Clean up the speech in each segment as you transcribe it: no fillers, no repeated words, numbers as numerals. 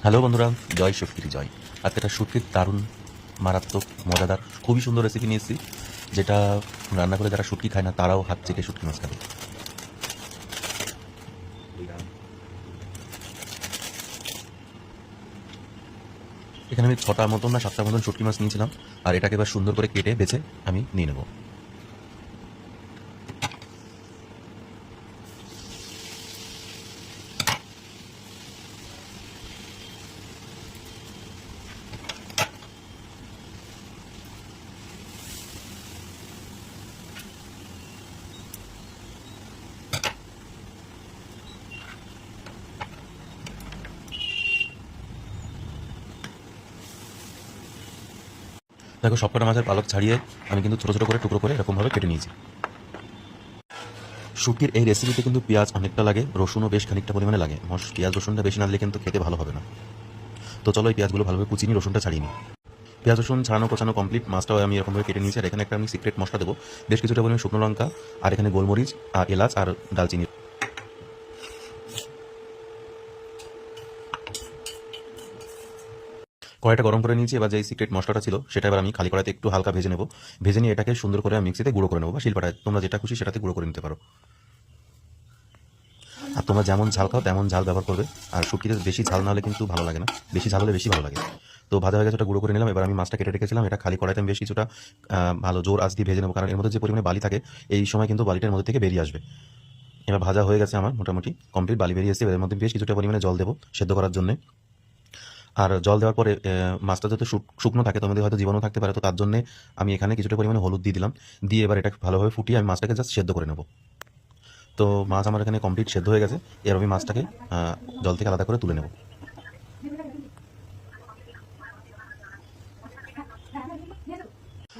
Hello বন্ধুরা, জয় শক্তির জয়। আজকে একটা শুটকির দারুণ মারাত্মক মজাদার খুবই সুন্দর রেসিপি নিয়ে এসেছি, যেটা রান্না করে যারা শুটকি খায় না তারাও হাত চেটে শুটকি মাছ খাবে। এখানে আমি 6টা মতন না 7টা মতন শুটকি মাছ নিয়েছিলাম, আর এটাকে এবার সুন্দর করে কেটে বেছে আমি নিয়ে নেবো। দেখো, সবকটা মাছের পালক ছাড়িয়ে আমি কিন্তু ছোটো ছোটো করে টুকরো করে এরকমভাবে কেটে নিয়েছি। শুটকির এই রেসিপিতে কিন্তু পেঁয়াজ অনেকটা লাগে, রসুনও বেশ খানিকটা পরিমাণে লাগে। পেঁয়াজ রসুনটা বেশি না দিলে কিন্তু খেতে ভালো হবে না। তো চলো এই পেঁয়াজগুলো ভালোভাবে কুচিয়ে নিই, রসুনটা ছাড়িয়ে নিই। পেঁয়াজ রসুন ছাড়ানো কোচানো কমপ্লিট, মাছটাও আমি এরকমভাবে কেটে নিয়েছি। আর এখানে একটা আমি সিক্রেট মশলা দেবো, বেশ কিছুটা পরিমাণে শুকনো লঙ্কা, আর এখানে গোলমরিচ আর এলাচ আর দালচিনি। কড়াইটা গরম করে নিয়েছি, এবার যে সিক্রেট মশলাটা ছিল সেটা এবার আমি খালি কড়াইতে একটু হালকা ভেজে নেব। ভেজে নিয়ে এটাকে সুন্দর করে আমি মিক্সিতে গুঁড়ো করে নেবো, বা শিলপাটায় তোমরা যেটা খুশি সেটাতে গুঁড়ো করে নিতে পারো। আর তোমরা যেমন ঝাল খাও তেমন ঝাল ব্যবহার করবে। আর শুটকিতে বেশি ঝাল না হলে কিন্তু ভালো লাগে না, বেশি ঝাল হলে বেশি ভালো লাগে। তো ভাজা হয়ে গেছে, ওটা গুঁড়ো করে নিলাম। এবার আমি মাছটা কেটে রেখেছিলাম, এটা খালি কড়াইতে আমি বেশ কিছুটা ভালো জোর আঁচ দিয়ে ভেজে নেবো, কারণ এর মধ্যে যে পরিমাণে বালি থাকে এই সময় কিন্তু বালিটার মধ্যে থেকে বেরিয়ে আসবে। এবার ভাজা হয়ে গেছে আমার মোটামুটি কমপ্লিট, বালি বেরিয়ে এসেছে। এর মধ্যে বেশ কিছুটা পরিমাণে জল দেবো সেদ্ধ করার জন্য। আর জল দেওয়ার পরে মাছটা যাতে শুকনো থাকে, তোমাদের হয়তো জীবাণু থাকতে পারে, তো তার জন্য আমি এখানে কিছুটা পরিমাণে হলুদ দিয়ে দিলাম। দিয়ে এবার এটা ভালোভাবে ফুটিয়ে আমি মাছটাকে জাস্ট সেদ্ধ করে নেব। তো মাছ আমার এখানে কমপ্লিট সেদ্ধ হয়ে গেছে। এর আমি মাছটাকে জল থেকে আলাদা করে তুলে নেব।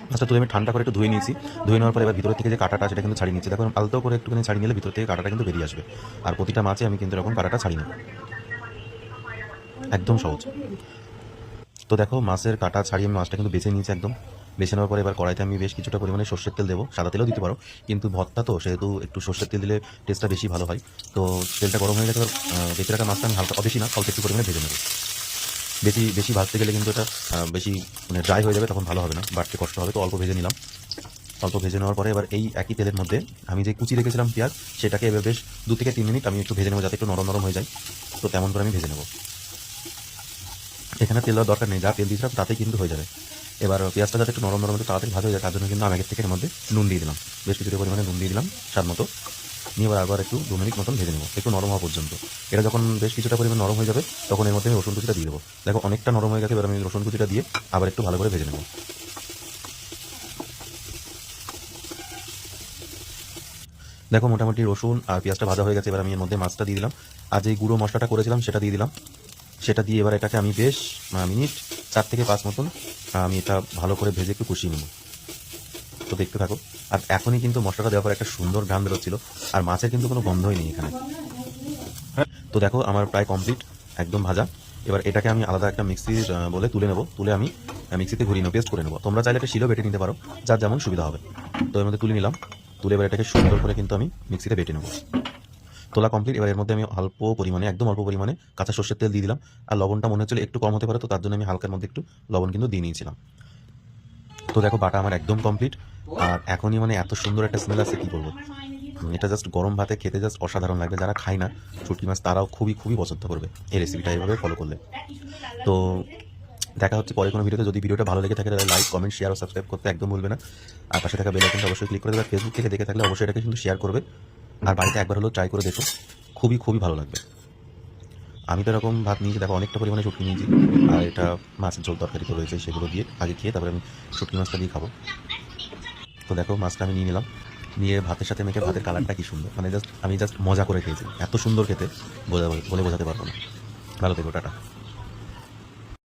মাছটা তুলে আমি ঠান্ডা করে একটু ধুয়ে নিয়েছি। ধুয়ে নেওয়ার পরে এবার ভিতর থেকে যে কাঁটাটা সেটা কিন্তু ছাড়িয়ে নিচ্ছি। দেখো, আলতো করে একটুখানি ছাড়িয়ে নিলে ভিতর থেকে কাঁটাটা কিন্তু বেরিয়ে আসবে। আর প্রতিটা মাছে আমি কিন্তু এরকম কাঁটাটা ছাড়িয়ে নেব, একদম সহজ। তো দেখো, মাছের কাঁটা ছাড়িয়ে আমি মাছটা কিন্তু বেছে নিয়েছি একদম। বেছে নেওয়ার পরে এবার কড়াইতে আমি বেশ কিছুটা পরিমাণে সর্ষের তেল দেবো, সাদা তেলও দিতে পারো, কিন্তু ভর্তা তো সেহেতু একটু সর্ষের তেল দিলে টেস্টটা বেশি ভালো হয়। তো তেলটা গরম হয়ে গেছে, এবার বেঁচে রাখা মাছটা আমি হালকা, বেশি না অল্প একটু পরিমাণে ভেজে নেবো। বেশি বেশি ভাজতে গেলে কিন্তু এটা বেশি মানে ড্রাই হয়ে যাবে, তখন ভালো হবে না, বাড়তে কষ্ট হবে। তো অল্প ভেজে নিলাম। অল্প ভেজে নেওয়ার পরে এবার এই একই তেলের মধ্যে আমি যে কুচি রেখেছিলাম পেঁয়াজ, সেটাকে এবার বেশ 2 থেকে 3 মিনিট আমি একটু ভেজে নেবো, যাতে একটু নরম নরম হয়ে যায়। তো তেমন করে আমি ভেজে নেবো। এখানে তেল দেওয়ার দরকার নেই, যা তেল দিয়েছিলাম তাতেই কিন্তু হয়ে যাবে। এবার পেঁয়াজটা যাতে একটু নরম নরম একটু তাড়াতাড়ি ভাজা হয়ে যায়, তার জন্য কিন্তু আমি আগের থেকে এর মধ্যে নুন দিয়ে দিলাম। বেশ কিছুটা পরিমাণে নুন দিয়ে দিলাম স্বাদ মতো। নিয়ে এবার আবার একটু 2 মিনিট মতন ভেজে নেবো, একটু নরম হওয়া পর্যন্ত। এটা যখন বেশ কিছুটা পরিমাণ নরম হয়ে যাবে, তখন এর মধ্যে আমি রসুন কুচিটা দিয়ে দেবো। দেখো, অনেকটা নরম হয়ে গেছে, এবার আমি রসুন কুচিটা দিয়ে আবার একটু ভালো করে ভেজে নেবো। দেখো, মোটামুটি রসুন আর পেঁয়াজটা ভাজা হয়ে গেছে। এবার আমি এর মধ্যে মাছটা দিয়ে দিলাম, আর যে গুঁড়ো মশলাটা করেছিলাম সেটা দিয়ে দিলাম। সেটা দিয়ে এবার এটাকে আমি বেশ মিনিট 4 থেকে 5 মতন আমি এটা ভালো করে ভেজে একটু কষিয়ে নেব। তো দেখতে থাকো। আর এখনই কিন্তু মশলাটা দেওয়ার পর একটা সুন্দর ঘ্রাণ বেরোচ্ছিল, আর মাছের কিন্তু কোনো গন্ধই নেই এখানে। তো দেখো, আমার প্রায় কমপ্লিট, একদম ভাজা। এবার এটাকে আমি আলাদা একটা মিক্সির বলে তুলে নেব। তুলে আমি মিক্সিতে ঘুরিয়ে নেব, পেস্ট করে নেব। তোমরা চাইলে একটা শিলও বেটে নিতে পারো, যার যেমন সুবিধা হবে। তো এর মধ্যে তুলে নিলাম। তুলে এবার এটাকে সুন্দর করে কিন্তু আমি মিক্সিতে বেটে নেব। তোলা কমপ্লিট। এবার এর মধ্যে আমি অল্প পরিমাণে, একদম অল্প পরিমাণে কাঁচা সর্ষের তেল দিয়ে দিলাম। আর লবণটা মনে হচ্ছিল একটু কম হতে পারে, তো তার জন্য আমি হালকার মধ্যে একটু লবণ কিন্তু দিয়ে নিয়েছিলাম। তো দেখো, বাটা আমার একদম কমপ্লিট। আর এখনই মানে এত সুন্দর একটা স্মেল আছে, কি বলবো। এটা জাস্ট গরম ভাতে খেতে জাস্ট অসাধারণ লাগবে। যারা খায় না শুটকি মাছ তারাও খুবই খুবই পছন্দ করবে এই রেসিপিটা এইভাবে ফলো করলে। তো দেখা হচ্ছে পরে কোনো ভিডিওতে। যদি ভিডিওটা ভালো লেগে থাকে তাহলে লাইক, কমেন্ট, শেয়ার ও সাবস্ক্রাইব করতে একদম ভুলবে না। আর পাশে থাকা বেল আইকনটা অবশ্যই ক্লিক করে দেবে। ফেসবুক থেকে দেখে থাকলে অবশ্যই এটাকে কিন্তু শেয়ার করবে। আর বাড়িতে একবার হলেও ট্রাই করে দেখো, খুবই খুবই ভালো লাগবে। আমি তো এরকম ভাত নিয়েছি, দেখো অনেকটা পরিমাণে শুটকি নিয়েছি। আর এটা মাছের ঝোল তরকারি তো রয়েছে, সেগুলো দিয়ে আগে খেয়ে তারপরে আমি শুটকি মাছটা দিয়ে খাবো। তো দেখো, মাছটা আমি নিয়ে নিলাম। নিয়ে ভাতের সাথে মেখে, ভাতের কালারটা কি সুন্দর, মানে জাস্ট আমি জাস্ট মজা করে খেয়েছি, এত সুন্দর খেতে বলে বোঝাতে পারবো না। ভালো থেকো, টাটা।